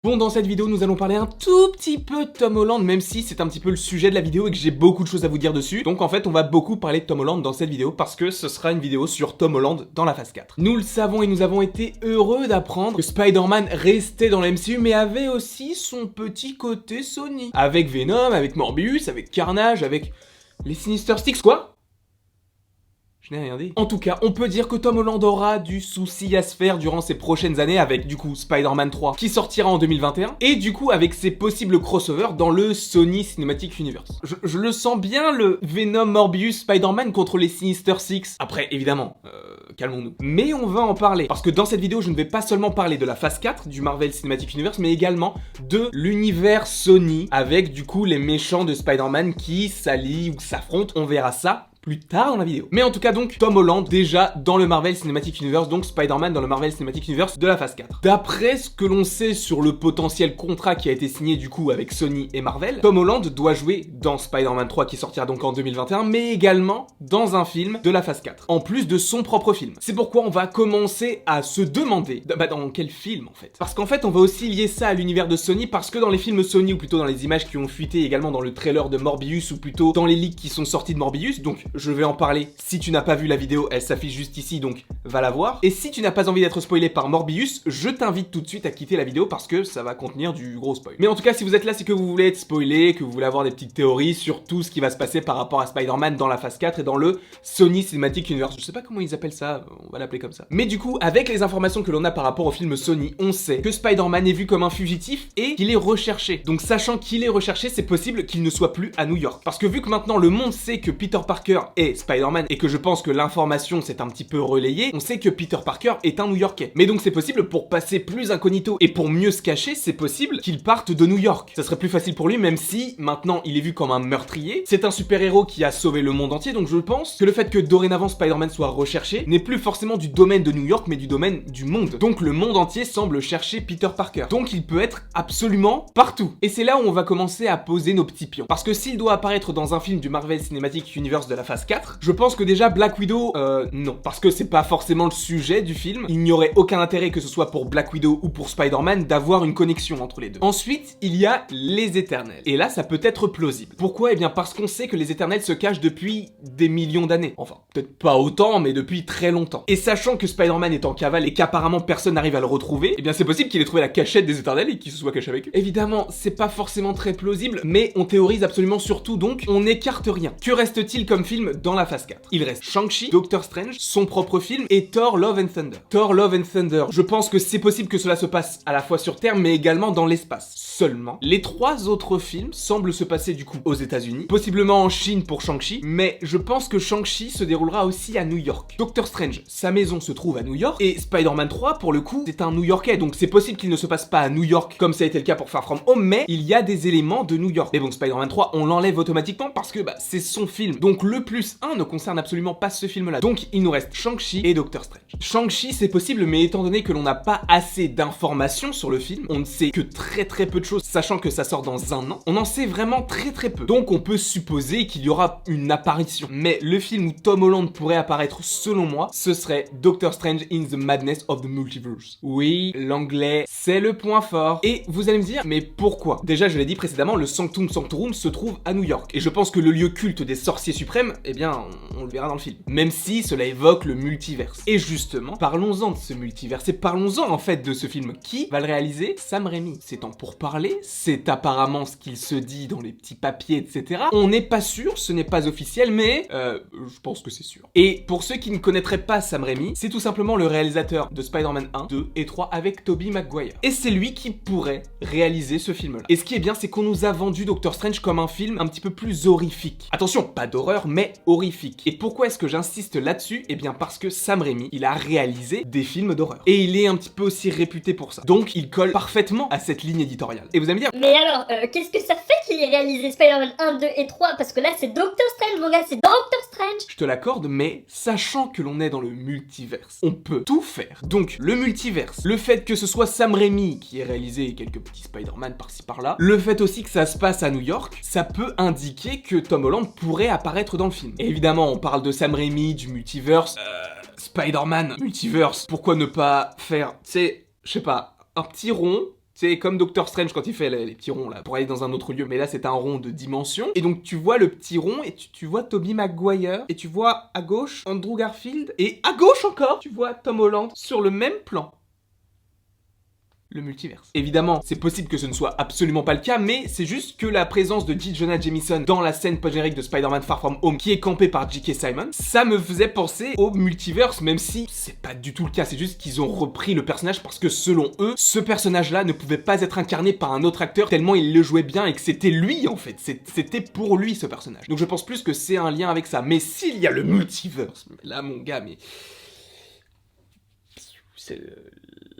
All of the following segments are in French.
Bon, dans cette vidéo, nous allons parler un tout petit peu de Tom Holland, même si c'est un petit peu le sujet de la vidéo et que j'ai beaucoup de choses à vous dire dessus. Donc en fait, on va beaucoup parler de Tom Holland dans cette vidéo parce que ce sera une vidéo sur Tom Holland dans la phase 4. Nous le savons et nous avons été heureux d'apprendre que Spider-Man restait dans la MCU, mais avait aussi son petit côté Sony. Avec Venom, avec Morbius, avec Carnage, avec les Sinister Six, quoi. Je n'ai rien dit. En tout cas, on peut dire que Tom Holland aura du souci à se faire durant ces prochaines années avec du coup Spider-Man 3 qui sortira en 2021 et du coup avec ses possibles crossovers dans le Sony Cinematic Universe. Je le sens bien le Venom Morbius Spider-Man contre les Sinister Six. Après, évidemment, calmons-nous. Mais on va en parler parce que dans cette vidéo, je ne vais pas seulement parler de la phase 4 du Marvel Cinematic Universe, mais également de l'univers Sony avec du coup les méchants de Spider-Man qui s'allient ou s'affrontent. On verra ça plus tard dans la vidéo. Mais en tout cas donc, Tom Holland déjà dans le Marvel Cinematic Universe, donc Spider-Man dans le Marvel Cinematic Universe de la phase 4. D'après ce que l'on sait sur le potentiel contrat qui a été signé du coup avec Sony et Marvel, Tom Holland doit jouer dans Spider-Man 3 qui sortira donc en 2021, mais également dans un film de la phase 4, en plus de son propre film. C'est pourquoi on va commencer à se demander, dans quel film en fait? Parce qu'en fait on va aussi lier ça à l'univers de Sony, parce que dans les films Sony, ou plutôt dans les images qui ont fuité également dans le trailer de Morbius, ou plutôt dans les leaks qui sont sortis de Morbius, donc je vais en parler. Si tu n'as pas vu la vidéo, elle s'affiche juste ici, donc va la voir. Et si tu n'as pas envie d'être spoilé par Morbius, je t'invite tout de suite à quitter la vidéo parce que ça va contenir du gros spoil. Mais en tout cas, si vous êtes là, c'est que vous voulez être spoilé, que vous voulez avoir des petites théories sur tout ce qui va se passer par rapport à Spider-Man dans la phase 4 et dans le Sony Cinematic Universe. Je sais pas comment ils appellent ça, on va l'appeler comme ça. Mais du coup, avec les informations que l'on a par rapport au film Sony, on sait que Spider-Man est vu comme un fugitif et qu'il est recherché. Donc sachant qu'il est recherché, c'est possible qu'il ne soit plus à New York. Parce que vu que maintenant le monde sait que Peter Parker est Spider-Man et que je pense que l'information s'est un petit peu relayée, on sait que Peter Parker est un New-Yorkais. Mais donc c'est possible, pour passer plus incognito et pour mieux se cacher, c'est possible qu'il parte de New York. Ça serait plus facile pour lui, même si maintenant il est vu comme un meurtrier. C'est un super-héros qui a sauvé le monde entier, donc je pense que le fait que dorénavant Spider-Man soit recherché n'est plus forcément du domaine de New York, mais du domaine du monde. Donc le monde entier semble chercher Peter Parker. Donc il peut être absolument partout. Et c'est là où on va commencer à poser nos petits pions. Parce que s'il doit apparaître dans un film du Marvel Cinematic Universe de la phase 4, je pense que déjà Black Widow, non. Parce que c'est pas forcément le sujet du film. Il n'y aurait aucun intérêt, que ce soit pour Black Widow ou pour Spider-Man, d'avoir une connexion entre les deux. Ensuite, il y a les Éternels. Et là, ça peut être plausible. Pourquoi? Eh bien parce qu'on sait que les Éternels se cachent depuis des millions d'années. Enfin, peut-être pas autant, mais depuis très longtemps. Et sachant que Spider-Man est en cavale et qu'apparemment personne n'arrive à le retrouver, eh bien c'est possible qu'il ait trouvé la cachette des Éternels et qu'il se soit caché avec eux. Évidemment, c'est pas forcément très plausible, mais on théorise absolument sur tout, donc on n'écarte rien. Que reste-t-il comme film dans la phase 4? Il reste Shang-Chi, Doctor Strange, son propre film, et Thor Love and Thunder. Thor Love and Thunder, je pense que c'est possible que cela se passe à la fois sur Terre, mais également dans l'espace. Seulement, les trois autres films semblent se passer du coup aux États-Unis, possiblement en Chine pour Shang-Chi, mais je pense que Shang-Chi se déroulera aussi à New York. Doctor Strange, sa maison se trouve à New York, et Spider-Man 3, pour le coup, c'est un New-Yorkais, donc c'est possible qu'il ne se passe pas à New York, comme ça a été le cas pour Far From Home, mais il y a des éléments de New York. Mais bon, Spider-Man 3, on l'enlève automatiquement parce que c'est son film. Donc le plus 1 ne concerne absolument pas ce film-là. Donc il nous reste Shang-Chi et Doctor Strange. Shang-Chi, c'est possible, mais étant donné que l'on n'a pas assez d'informations sur le film, on ne sait que très peu de choses, sachant que ça sort dans un an, on en sait vraiment très peu. Donc on peut supposer qu'il y aura une apparition. Mais le film où Tom Holland pourrait apparaître, selon moi, ce serait Doctor Strange in the Madness of the Multiverse. Oui, l'anglais, c'est le point fort. Et vous allez me dire, mais pourquoi? Déjà, je l'ai dit précédemment, le Sanctum Sanctorum se trouve à New York. Et je pense que le lieu culte des sorciers suprêmes, eh bien, on le verra dans le film. Même si cela évoque le multiverse. Et justement, parlons-en de ce multiverse et parlons-en en fait de ce film. Qui va le réaliser? Sam Raimi. C'est en pourparler, c'est apparemment ce qu'il se dit dans les petits papiers, etc. On n'est pas sûr, ce n'est pas officiel, mais je pense que c'est sûr. Et pour ceux qui ne connaîtraient pas Sam Raimi, c'est tout simplement le réalisateur de Spider-Man 1, 2 et 3 avec Tobey Maguire. Et c'est lui qui pourrait réaliser ce film-là. Et ce qui est bien, c'est qu'on nous a vendu Doctor Strange comme un film un petit peu plus horrifique. Attention, pas d'horreur, mais horrifique. Et pourquoi est-ce que j'insiste là-dessus? Eh bien parce que Sam Raimi, il a réalisé des films d'horreur. Et il est un petit peu aussi réputé pour ça. Donc il colle parfaitement à cette ligne éditoriale. Et vous allez me dire... Mais alors, qu'est-ce que ça fait qu'il ait réalisé Spider-Man 1, 2 et 3? Parce que là, c'est Doctor Strange, mon gars, c'est Doctor Strange! Je te l'accorde, mais sachant que l'on est dans le multiverse, on peut tout faire. Donc, le multiverse, le fait que ce soit Sam Raimi qui ait réalisé quelques petits Spider-Man par-ci par-là, le fait aussi que ça se passe à New York, ça peut indiquer que Tom Holland pourrait apparaître dans le film. Et évidemment, on parle de Sam Raimi, du multiverse, Spider-Man, multiverse, pourquoi ne pas faire, tu sais, je sais pas, un petit rond, C'est comme Doctor Strange quand il fait les petits ronds là, pour aller dans un autre lieu, mais là c'est un rond de dimension. Et donc tu vois le petit rond, et tu vois Tobey Maguire, et tu vois à gauche Andrew Garfield, et à gauche encore, tu vois Tom Holland sur le même plan. Le multiverse. Évidemment, c'est possible que ce ne soit absolument pas le cas, mais c'est juste que la présence de J. Jonah Jameson dans la scène post-générique de Spider-Man Far From Home, qui est campée par J.K. Simmons, ça me faisait penser au multiverse, même si c'est pas du tout le cas, c'est juste qu'ils ont repris le personnage parce que selon eux, ce personnage-là ne pouvait pas être incarné par un autre acteur tellement il le jouait bien et que c'était lui en fait, c'était pour lui ce personnage. Donc je pense plus que c'est un lien avec ça, mais s'il y a le multiverse, là mon gars, mais... c'est...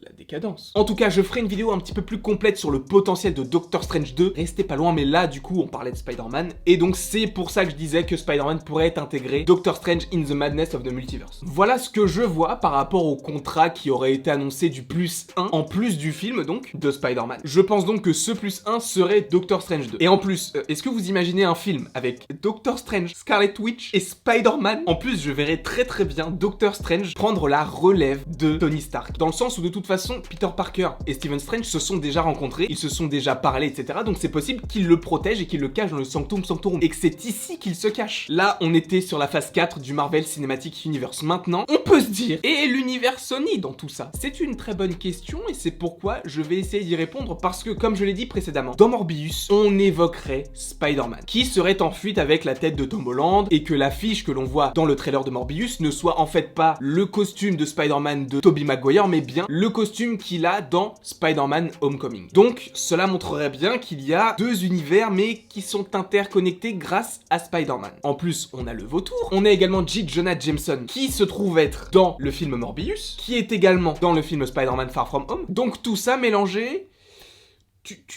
la décadence. En tout cas, je ferai une vidéo un petit peu plus complète sur le potentiel de Doctor Strange 2. Restez pas loin, mais là, du coup, on parlait de Spider-Man. Et donc, c'est pour ça que je disais que Spider-Man pourrait être intégré Doctor Strange in the Madness of the Multiverse. Voilà ce que je vois par rapport au contrat qui aurait été annoncé du +1, en plus du film, donc, de Spider-Man. Je pense donc que ce +1 serait Doctor Strange 2. Et en plus, est-ce que vous imaginez un film avec Doctor Strange, Scarlet Witch et Spider-Man? En plus, je verrais très très bien Doctor Strange prendre la relève de Tony Stark. Dans le sens où, de toute façon, Peter Parker et Stephen Strange se sont déjà rencontrés, ils se sont déjà parlé, etc. Donc c'est possible qu'il le protège et qu'il le cache dans le Sanctum Sanctorum. Et que c'est ici qu'il se cache. Là, on était sur la phase 4 du Marvel Cinematic Universe. Maintenant, on peut se dire, et l'univers Sony dans tout ça? C'est une très bonne question et c'est pourquoi je vais essayer d'y répondre parce que, comme je l'ai dit précédemment, dans Morbius, on évoquerait Spider-Man, qui serait en fuite avec la tête de Tom Holland et que l'affiche que l'on voit dans le trailer de Morbius ne soit en fait pas le costume de Spider-Man de Tobey Maguire, mais bien le costume qu'il a dans Spider-Man Homecoming. Donc, cela montrerait bien qu'il y a deux univers, mais qui sont interconnectés grâce à Spider-Man. En plus, on a le vautour. On a également J. Jonah Jameson, qui se trouve être dans le film Morbius, qui est également dans le film Spider-Man Far From Home. Donc, tout ça mélangé...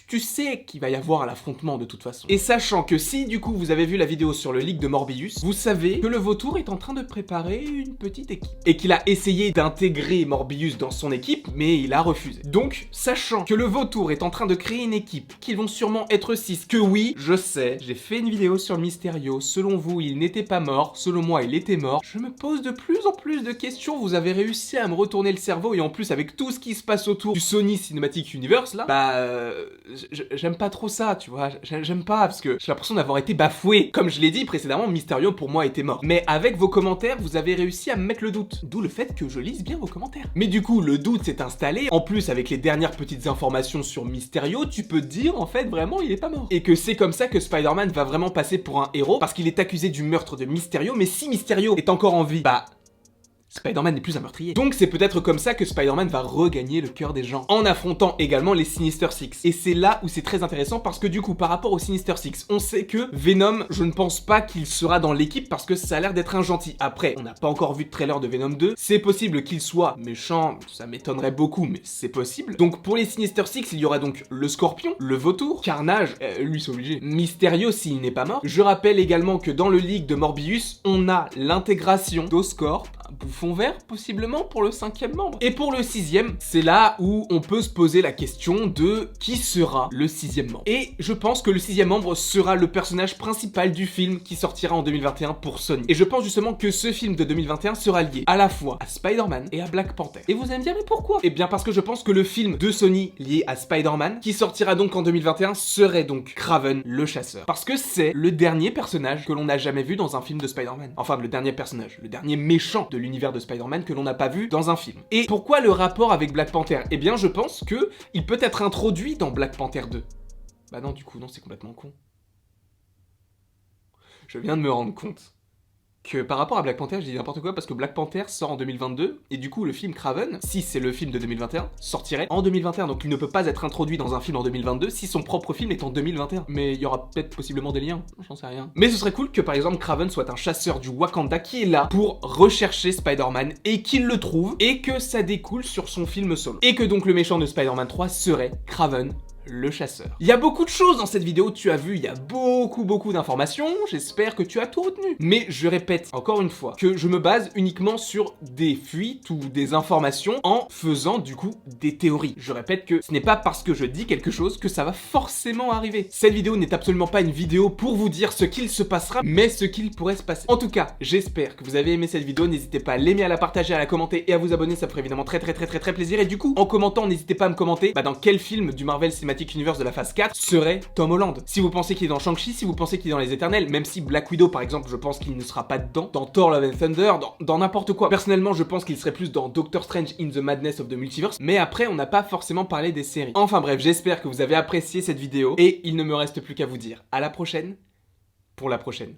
Tu sais qu'il va y avoir l'affrontement de toute façon. Et sachant que si du coup vous avez vu la vidéo sur le leak de Morbius, vous savez que le vautour est en train de préparer une petite équipe. Et qu'il a essayé d'intégrer Morbius dans son équipe, mais il a refusé. Donc, sachant que le vautour est en train de créer une équipe, qu'ils vont sûrement être 6, que oui, je sais, j'ai fait une vidéo sur le Mysterio, selon vous il n'était pas mort, selon moi il était mort, je me pose de plus en plus de questions, vous avez réussi à me retourner le cerveau, et en plus avec tout ce qui se passe autour du Sony Cinematic Universe là, j'aime pas trop ça, tu vois, j'aime pas, parce que j'ai l'impression d'avoir été bafoué. Comme je l'ai dit précédemment, Mysterio pour moi était mort. Mais avec vos commentaires, vous avez réussi à me mettre le doute. D'où le fait que je lise bien vos commentaires. Mais du coup, le doute s'est installé. En plus, avec les dernières petites informations sur Mysterio, tu peux te dire, en fait, vraiment, il est pas mort. Et que c'est comme ça que Spider-Man va vraiment passer pour un héros, parce qu'il est accusé du meurtre de Mysterio, mais si Mysterio est encore en vie, bah... Spider-Man n'est plus un meurtrier. Donc c'est peut-être comme ça que Spider-Man va regagner le cœur des gens, en affrontant également les Sinister Six. Et c'est là où c'est très intéressant parce que du coup, par rapport aux Sinister Six, on sait que Venom, je ne pense pas qu'il sera dans l'équipe parce que ça a l'air d'être un gentil. Après, on n'a pas encore vu de trailer de Venom 2, c'est possible qu'il soit méchant, ça m'étonnerait beaucoup, mais c'est possible. Donc pour les Sinister Six, il y aura donc le Scorpion, le Vautour, Carnage, lui c'est obligé, Mysterio s'il n'est pas mort. Je rappelle également que dans le leak de Morbius, on a l'intégration d'Oscorp, Bouffon vert, possiblement, pour le 5e membre. Et pour le 6e, c'est là où on peut se poser la question de qui sera le 6e membre. Et je pense que le 6e membre sera le personnage principal du film qui sortira en 2021 pour Sony. Et je pense justement que ce film de 2021 sera lié à la fois à Spider-Man et à Black Panther. Et vous allez me dire, mais pourquoi? Eh bien parce que je pense que le film de Sony lié à Spider-Man, qui sortira donc en 2021, serait donc Kraven le chasseur. Parce que c'est le dernier personnage que l'on n'a jamais vu dans un film de Spider-Man. Enfin, le dernier personnage, le dernier méchant de l'univers de Spider-Man que l'on n'a pas vu dans un film. Et pourquoi le rapport avec Black Panther? Eh bien, je pense que il peut être introduit dans Black Panther 2. Bah non, du coup, non, c'est complètement con. Je viens de me rendre compte que par rapport à Black Panther, je dis n'importe quoi parce que Black Panther sort en 2022 et du coup le film Kraven, si c'est le film de 2021, sortirait en 2021, donc il ne peut pas être introduit dans un film en 2022 si son propre film est en 2021. Mais il y aura peut-être possiblement des liens, j'en sais rien. Mais ce serait cool que par exemple Kraven soit un chasseur du Wakanda qui est là pour rechercher Spider-Man et qu'il le trouve et que ça découle sur son film solo. Et que donc le méchant de Spider-Man 3 serait Kraven le chasseur. Il y a beaucoup de choses dans cette vidéo, tu as vu, il y a beaucoup d'informations, j'espère que tu as tout retenu. Mais je répète encore une fois que je me base uniquement sur des fuites ou des informations en faisant du coup des théories. Je répète que ce n'est pas parce que je dis quelque chose que ça va forcément arriver. Cette vidéo n'est absolument pas une vidéo pour vous dire ce qu'il se passera, mais ce qu'il pourrait se passer. En tout cas, j'espère que vous avez aimé cette vidéo, n'hésitez pas à l'aimer, à la partager, à la commenter et à vous abonner, ça ferait évidemment très plaisir. Et du coup, en commentant, n'hésitez pas à me commenter dans quel film du Marvel Cinematic Universe de la phase 4 serait Tom Holland. Si vous pensez qu'il est dans Shang-Chi, si vous pensez qu'il est dans Les Éternels, même si Black Widow par exemple, je pense qu'il ne sera pas dedans, dans Thor Love and Thunder, dans n'importe quoi. Personnellement, je pense qu'il serait plus dans Doctor Strange in the Madness of the Multiverse, mais après on n'a pas forcément parlé des séries. Enfin bref, j'espère que vous avez apprécié cette vidéo et il ne me reste plus qu'à vous dire à la prochaine pour la prochaine.